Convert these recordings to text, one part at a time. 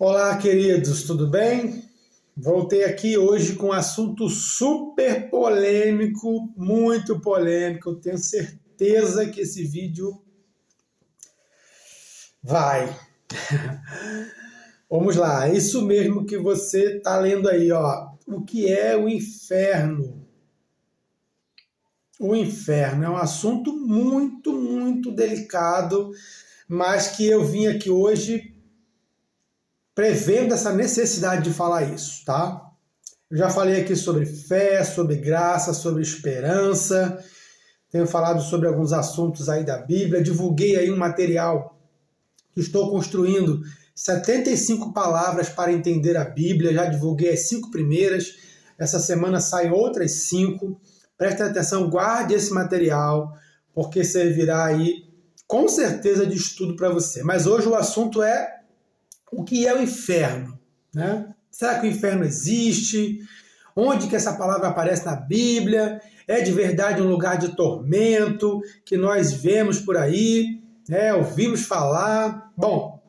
Olá, queridos, tudo bem? Voltei aqui hoje com um assunto super polêmico, muito polêmico. Eu tenho certeza que esse vídeo vai. Vamos lá, é isso mesmo que você está lendo aí, ó. O que é o inferno? O inferno é um assunto muito delicado, mas que eu vim aqui hoje prevendo essa necessidade de falar isso, tá? Eu já falei aqui sobre fé, sobre graça, sobre esperança, tenho falado sobre alguns assuntos aí da Bíblia, divulguei aí um material que estou construindo 75 palavras para entender a Bíblia, já divulguei as 5 primeiras, essa semana saem outras 5, preste atenção, guarde esse material, porque servirá aí com certeza de estudo para você. Mas hoje o assunto é o que é o inferno, né? Será que o inferno existe? Onde que essa palavra aparece na Bíblia? É de verdade um lugar de tormento que nós vemos por aí, né? Ouvimos falar? Bom,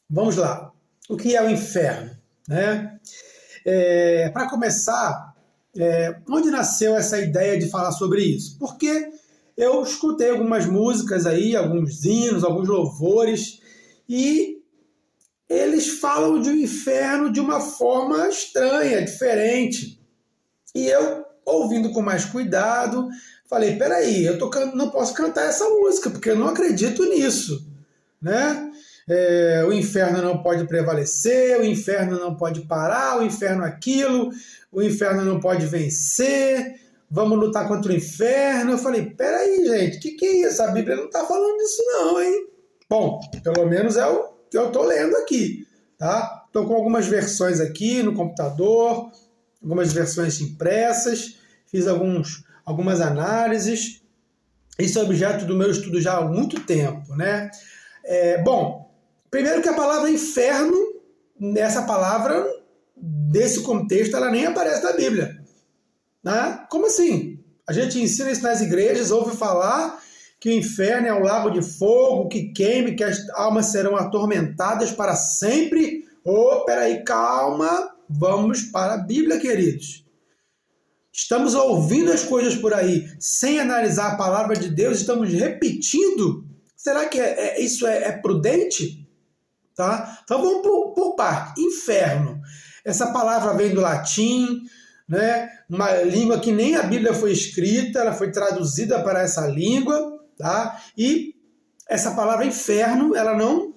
vamos lá. O que é o inferno, né? Para começar, onde nasceu essa ideia de falar sobre isso? Porque eu escutei algumas músicas aí, alguns hinos, alguns louvores, e eles falam de um inferno de uma forma estranha, diferente. E eu, ouvindo com mais cuidado, falei, peraí, não posso cantar essa música, porque eu não acredito nisso, né? O inferno não pode prevalecer, o inferno não pode parar, o inferno aquilo, o inferno não pode vencer, vamos lutar contra o inferno. Eu falei, peraí, gente, o que é isso? A Bíblia não está falando disso não, hein? Bom, pelo menos é o que eu estou lendo aqui, tá? Estou com algumas versões aqui no computador, algumas versões impressas, fiz algumas análises. Isso é objeto do meu estudo já há muito tempo, né? Bom, primeiro que a palavra inferno, nessa palavra, desse contexto, ela nem aparece na Bíblia. Né? Como assim? A gente ensina isso nas igrejas, ouve falar que o inferno é um lago de fogo, que queime, que as almas serão atormentadas para sempre. Peraí, calma, vamos para a Bíblia, queridos. Estamos ouvindo as coisas por aí sem analisar a palavra de Deus, estamos repetindo. Será que isso é prudente? Tá? Então vamos por parte. Inferno. Essa palavra vem do latim, né? Uma língua que nem a Bíblia foi escrita, ela foi traduzida para essa língua. Tá? E essa palavra inferno, ela não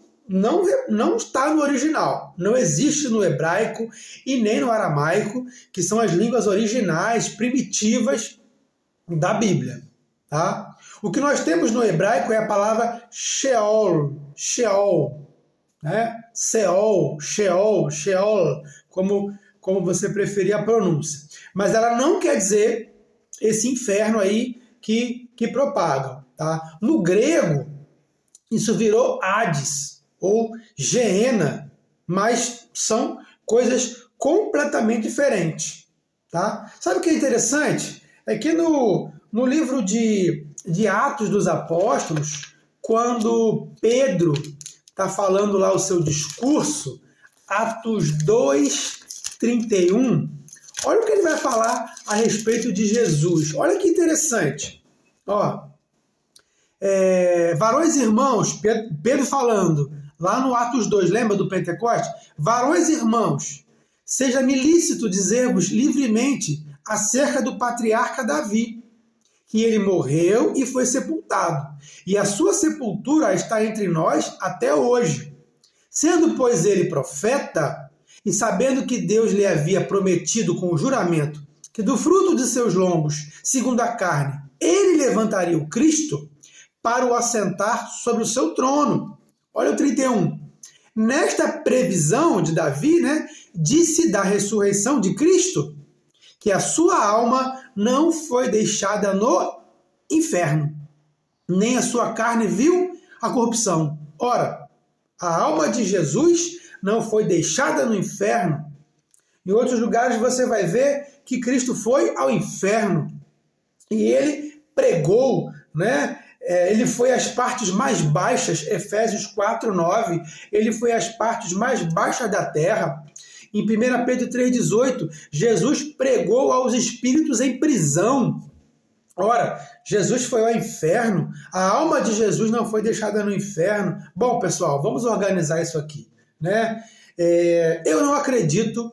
está no original, não existe no hebraico e nem no aramaico, que são as línguas originais, primitivas da Bíblia. Tá? O que nós temos no hebraico é a palavra Sheol, né? Sheol, como você preferir a pronúncia. Mas ela não quer dizer esse inferno aí que propagam. Tá? No grego, isso virou Hades ou Geena, mas são coisas completamente diferentes. Tá? Sabe o que é interessante? É que no livro de Atos dos Apóstolos, quando Pedro está falando lá o seu discurso, Atos 2:31, olha o que ele vai falar a respeito de Jesus. Olha que interessante. Ó, varões irmãos, Pedro falando, lá no Atos 2, lembra do Pentecoste? Varões irmãos, seja-me lícito dizer-vos livremente acerca do patriarca Davi, que ele morreu e foi sepultado, e a sua sepultura está entre nós até hoje. Sendo, pois, ele profeta, e sabendo que Deus lhe havia prometido com juramento que do fruto de seus lombos, segundo a carne, ele levantaria o Cristo, para o assentar sobre o seu trono. Olha o 31. Nesta previsão de Davi, né, disse da ressurreição de Cristo, que a sua alma não foi deixada no inferno, nem a sua carne viu a corrupção. Ora, a alma de Jesus não foi deixada no inferno. Em outros lugares você vai ver que Cristo foi ao inferno e ele pregou, né, Ele foi às partes mais baixas, Efésios 4:9, ele foi às partes mais baixas da terra. Em 1 Pedro 3,18, Jesus pregou aos espíritos em prisão. Ora, Jesus foi ao inferno, a alma de Jesus não foi deixada no inferno. Bom, pessoal, vamos organizar isso aqui, né? Eu não acredito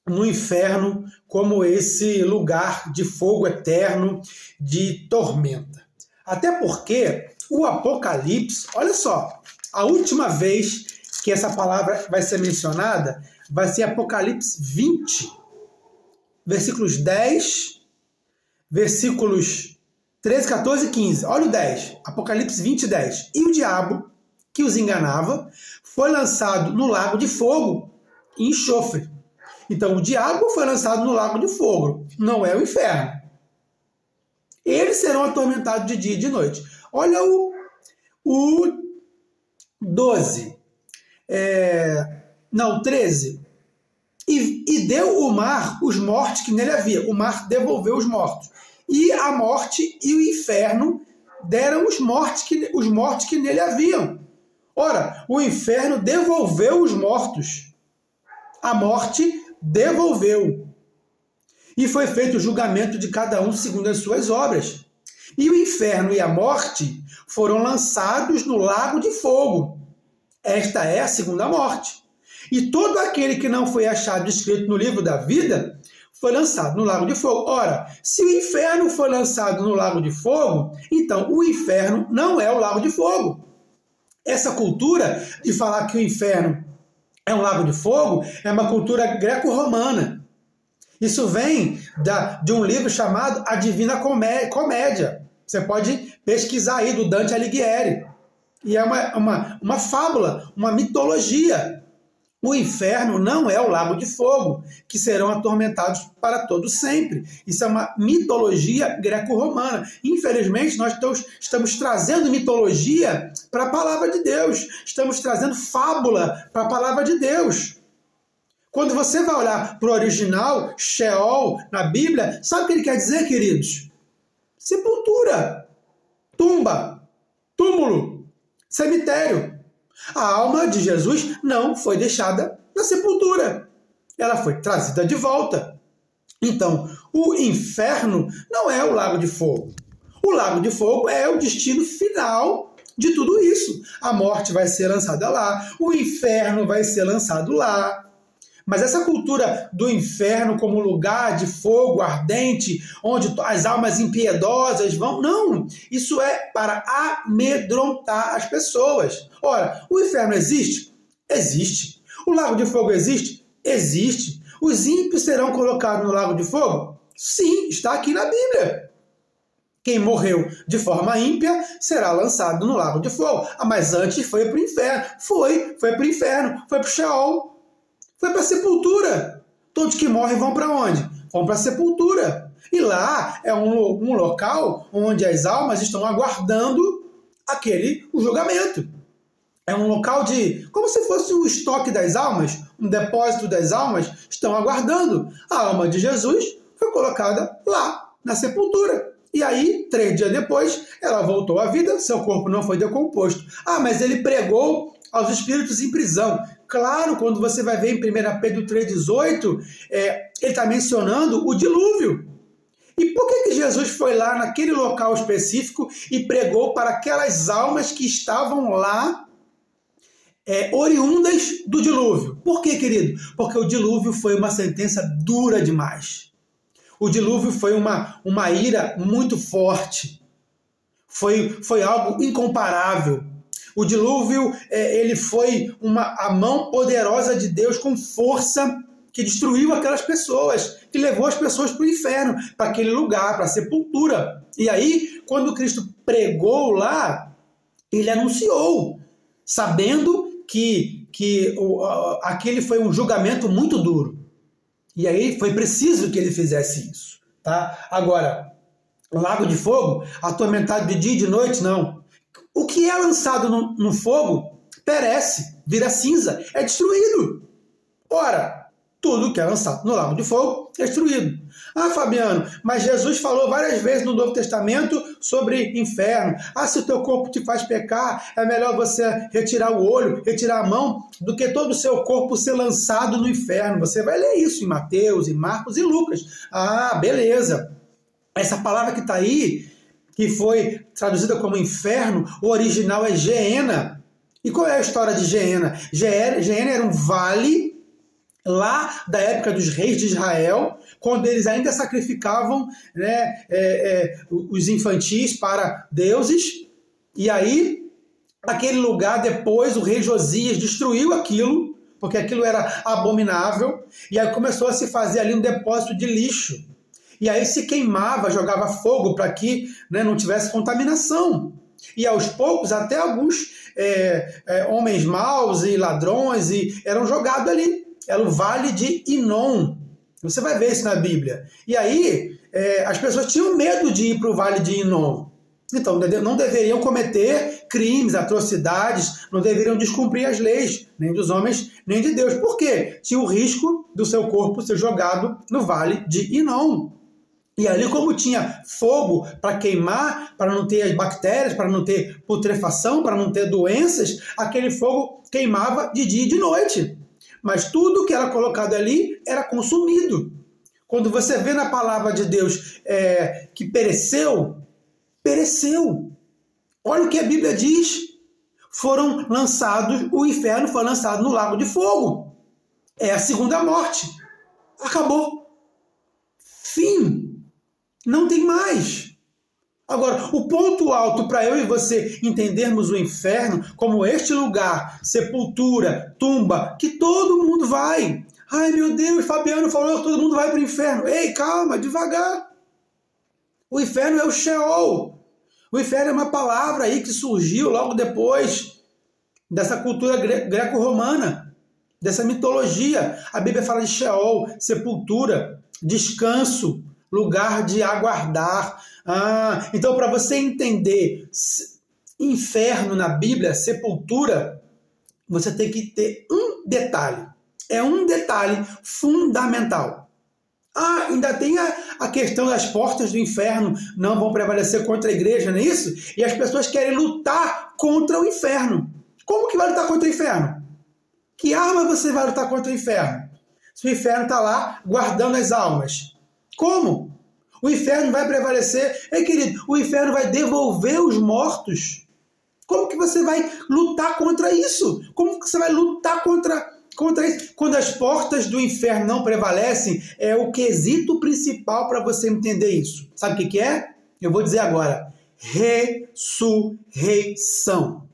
no inferno como esse lugar de fogo eterno, de tormenta. Até porque o Apocalipse, olha só, a última vez que essa palavra vai ser mencionada vai ser Apocalipse 20, versículos 10, versículos 13, 14 e 15. Olha o 10, Apocalipse 20, 10. E o diabo, que os enganava, foi lançado no lago de fogo e enxofre. Então, o diabo foi lançado no lago de fogo, não é o inferno. Eles serão atormentados de dia e de noite. Olha o 12. 13. E deu o mar os mortos que nele havia. O mar devolveu os mortos. E a morte e o inferno deram os mortos que nele haviam. Ora, o inferno devolveu os mortos. A morte devolveu. E foi feito o julgamento de cada um segundo as suas obras. E o inferno e a morte foram lançados no lago de fogo. Esta é a segunda morte. E todo aquele que não foi achado escrito no livro da vida foi lançado no lago de fogo. Ora, se o inferno foi lançado no lago de fogo, então o inferno não é o lago de fogo. Essa cultura de falar que o inferno é um lago de fogo é uma cultura greco-romana. Isso vem de um livro chamado A Divina Comédia. Você pode pesquisar aí, do Dante Alighieri. E é uma fábula, uma mitologia. O inferno não é o lago de fogo, que serão atormentados para todo sempre. Isso é uma mitologia greco-romana. Infelizmente, nós estamos trazendo mitologia para a palavra de Deus. Estamos trazendo fábula para a palavra de Deus. Quando você vai olhar para o original, Sheol, na Bíblia, sabe o que ele quer dizer, queridos? Sepultura, tumba, túmulo, cemitério. A alma de Jesus não foi deixada na sepultura. Ela foi trazida de volta. Então, o inferno não é o lago de fogo. O lago de fogo é o destino final de tudo isso. A morte vai ser lançada lá, o inferno vai ser lançado lá. Mas essa cultura do inferno como lugar de fogo ardente, onde as almas impiedosas vão... Não, isso é para amedrontar as pessoas. Ora, o inferno existe? Existe. O lago de fogo existe? Existe. Os ímpios serão colocados no lago de fogo? Sim, está aqui na Bíblia. Quem morreu de forma ímpia será lançado no lago de fogo. Mas antes foi para o inferno. Foi para o inferno, foi para o Sheol. Foi para a sepultura. Todos que morrem vão para onde? Vão para a sepultura. E lá é um local onde as almas estão aguardando o julgamento. É um local como se fosse um estoque das almas, um depósito das almas, estão aguardando. A alma de Jesus foi colocada lá, na sepultura. E aí, 3 dias depois, ela voltou à vida, seu corpo não foi decomposto. Mas ele pregou aos espíritos em prisão. Claro, quando você vai ver em 1 Pedro 3,18, ele está mencionando o dilúvio. E por que Jesus foi lá naquele local específico e pregou para aquelas almas que estavam lá, oriundas do dilúvio? Por quê, querido? Porque o dilúvio foi uma sentença dura demais. O dilúvio foi uma ira muito forte. Foi algo incomparável. O dilúvio, ele foi a mão poderosa de Deus com força que destruiu aquelas pessoas, que levou as pessoas para o inferno, para aquele lugar, para a sepultura. E aí, quando Cristo pregou lá, ele anunciou, sabendo que aquele foi um julgamento muito duro. E aí foi preciso que ele fizesse isso. Tá? Agora, o lago de fogo, atormentado de dia e de noite, não. O que é lançado no fogo perece, vira cinza, é destruído. Ora, tudo que é lançado no lago de fogo é destruído. Ah, Fabiano, mas Jesus falou várias vezes no Novo Testamento sobre inferno. Ah, se o teu corpo te faz pecar, é melhor você retirar o olho, retirar a mão, do que todo o seu corpo ser lançado no inferno. Você vai ler isso em Mateus, em Marcos e Lucas. Ah, beleza. Essa palavra que está aí, que foi traduzida como inferno, o original é Geena. E qual é a história de Geena? Geena era um vale lá da época dos reis de Israel, quando eles ainda sacrificavam, né, os infantis para deuses. E aí, aquele lugar, depois o rei Josias destruiu aquilo, porque aquilo era abominável, e aí começou a se fazer ali um depósito de lixo. E aí se queimava, jogava fogo para que, né, não tivesse contaminação. E aos poucos, até alguns homens maus e ladrões eram jogados ali. Era o Vale de Inom. Você vai ver isso na Bíblia. E aí, as pessoas tinham medo de ir para o Vale de Inom. Então, não deveriam cometer crimes, atrocidades, não deveriam descumprir as leis, nem dos homens, nem de Deus. Por quê? Tinha o risco do seu corpo ser jogado no Vale de Inom. E ali, como tinha fogo para queimar, para não ter as bactérias, para não ter putrefação, para não ter doenças, aquele fogo queimava de dia e de noite. Mas tudo que era colocado ali era consumido. Quando você vê na palavra de Deus que pereceu, pereceu. Olha o que a Bíblia diz. Foram lançados, o inferno foi lançado no lago de fogo. É a segunda morte. Acabou. Fim. Não tem mais. Agora, o ponto alto para eu e você entendermos o inferno como este lugar, sepultura, tumba, que todo mundo vai. Ai, meu Deus, Fabiano falou que todo mundo vai para o inferno. Ei, calma, devagar. O inferno é o Sheol. O inferno é uma palavra aí que surgiu logo depois dessa cultura greco-romana, dessa mitologia. A Bíblia fala de Sheol, sepultura, descanso, lugar de aguardar. Então, para você entender inferno na Bíblia, sepultura, você tem que ter um detalhe. É um detalhe fundamental. Ainda tem a questão das portas do inferno não vão prevalecer contra a igreja, não é isso? E as pessoas querem lutar contra o inferno. Como que vai lutar contra o inferno? Que arma você vai lutar contra o inferno? Se o inferno está lá guardando as almas. Como? O inferno vai prevalecer. Ei, querido, o inferno vai devolver os mortos. Como que você vai lutar contra isso? Como que você vai lutar contra isso? Quando as portas do inferno não prevalecem, é o quesito principal para você entender isso. Sabe o que é? Eu vou dizer agora. Ressurreição.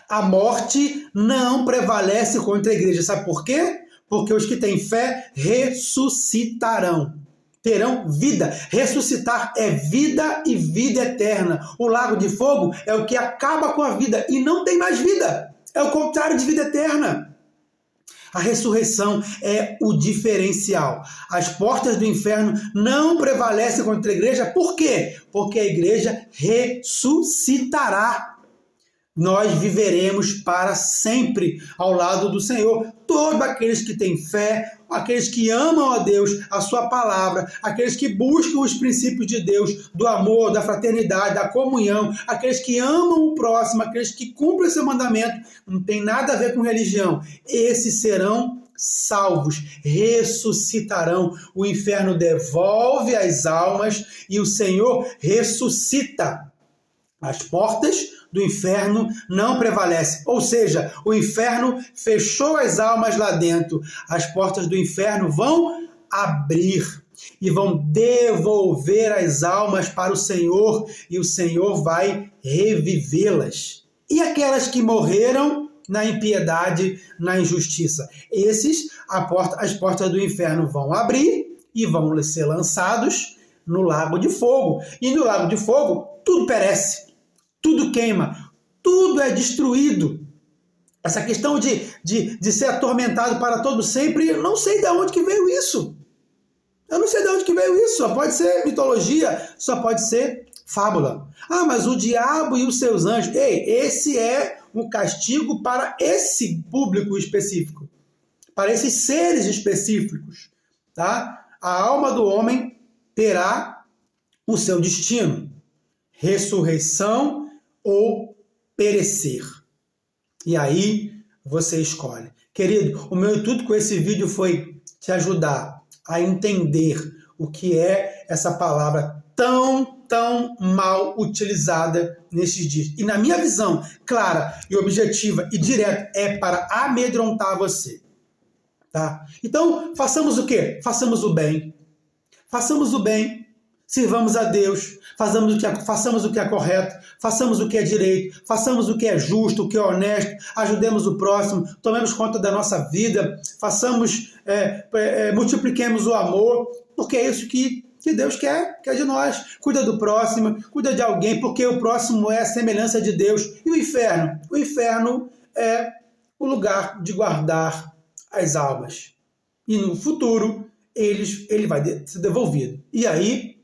A morte não prevalece contra a igreja. Sabe por quê? Porque os que têm fé ressuscitarão. Terão vida. Ressuscitar é vida e vida eterna. O lago de fogo é o que acaba com a vida e não tem mais vida. É o contrário de vida eterna. A ressurreição é o diferencial. As portas do inferno não prevalecem contra a igreja. Por quê? Porque a igreja ressuscitará. Nós viveremos para sempre ao lado do Senhor. Todos aqueles que têm fé, aqueles que amam a Deus, a sua palavra, aqueles que buscam os princípios de Deus, do amor, da fraternidade, da comunhão, aqueles que amam o próximo, aqueles que cumprem o seu mandamento, não tem nada a ver com religião. Esses serão salvos, ressuscitarão. O inferno devolve as almas e o Senhor ressuscita. As portas do inferno não prevalecem. Ou seja, o inferno fechou as almas lá dentro. As portas do inferno vão abrir e vão devolver as almas para o Senhor e o Senhor vai revivê-las. E aquelas que morreram na impiedade, na injustiça? Esses, as portas do inferno vão abrir e vão ser lançados no lago de fogo. E no lago de fogo, tudo perece. Tudo queima, tudo é destruído. Essa questão de ser atormentado para todo sempre, eu não sei de onde que veio isso. Eu não sei de onde que veio isso. Só pode ser mitologia, só pode ser fábula. Mas o diabo e os seus anjos. Esse é um castigo para esse público específico. para esses seres específicos, tá? A alma do homem terá o seu destino, ressurreição ou perecer. E aí você escolhe. Querido, o meu intuito com esse vídeo foi te ajudar a entender o que é essa palavra tão mal utilizada nesses dias. E na minha visão clara e objetiva e direta é para amedrontar você. Tá? Então, façamos o quê? Façamos o bem. Façamos o bem. Sirvamos a Deus, façamos o que é correto, façamos o que é direito, façamos o que é justo, o que é honesto, ajudemos o próximo, tomemos conta da nossa vida, multipliquemos o amor, porque é isso que Deus quer de nós. Cuida do próximo, cuida de alguém, porque o próximo é a semelhança de Deus. E o inferno? O inferno é o lugar de guardar as almas. E no futuro, ele vai ser devolvido. E aí,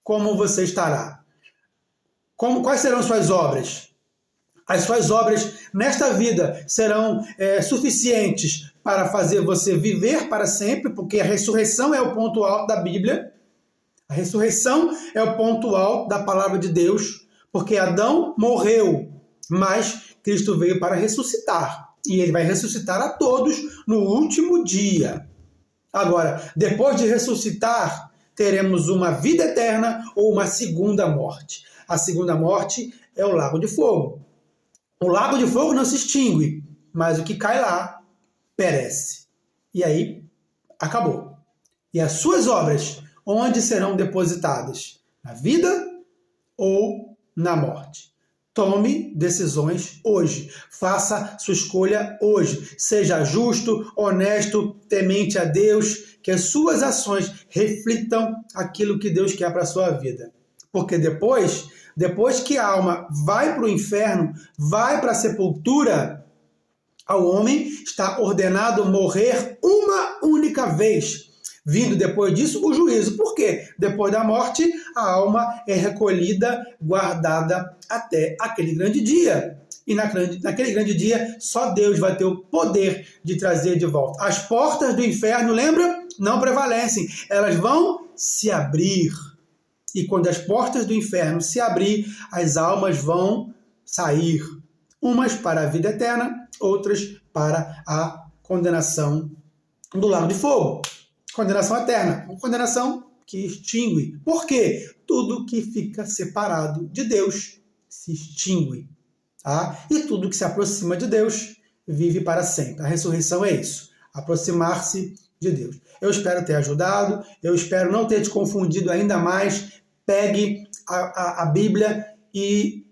como você estará? Quais serão suas obras? As suas obras nesta vida serão suficientes para fazer você viver para sempre, porque a ressurreição é o ponto alto da Bíblia. A ressurreição é o ponto alto da palavra de Deus, porque Adão morreu, mas Cristo veio para ressuscitar. E ele vai ressuscitar a todos no último dia. Agora, depois de ressuscitar, teremos uma vida eterna ou uma segunda morte. A segunda morte é o lago de fogo. O lago de fogo não se extingue, mas o que cai lá perece. E aí, acabou. E as suas obras, onde serão depositadas? Na vida ou na morte? Tome decisões hoje. Faça sua escolha hoje. Seja justo, honesto, temente a Deus, que as suas ações reflitam aquilo que Deus quer para a sua vida. Porque depois que a alma vai para o inferno, vai para a sepultura, ao homem está ordenado morrer uma única vez. Vindo depois disso o juízo. Por quê? Depois da morte, a alma é recolhida, guardada até aquele grande dia. E naquele grande dia, só Deus vai ter o poder de trazer de volta. As portas do inferno, lembra? Não prevalecem. Elas vão se abrir. E quando as portas do inferno se abrir, as almas vão sair. Umas para a vida eterna, outras para a condenação do lago de fogo. Condenação eterna, uma condenação que extingue. Por quê? Tudo que fica separado de Deus se extingue. Tá? E tudo que se aproxima de Deus vive para sempre. A ressurreição é isso, aproximar-se de Deus. Eu espero ter ajudado, eu espero não ter te confundido ainda mais. Pegue a Bíblia e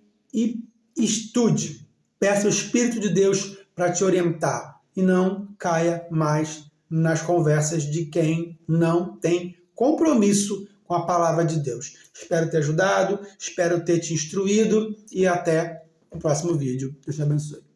estude. Peça o Espírito de Deus para te orientar e não caia mais nas conversas de quem não tem compromisso com a palavra de Deus. Espero ter ajudado, espero ter te instruído e até o próximo vídeo. Deus te abençoe.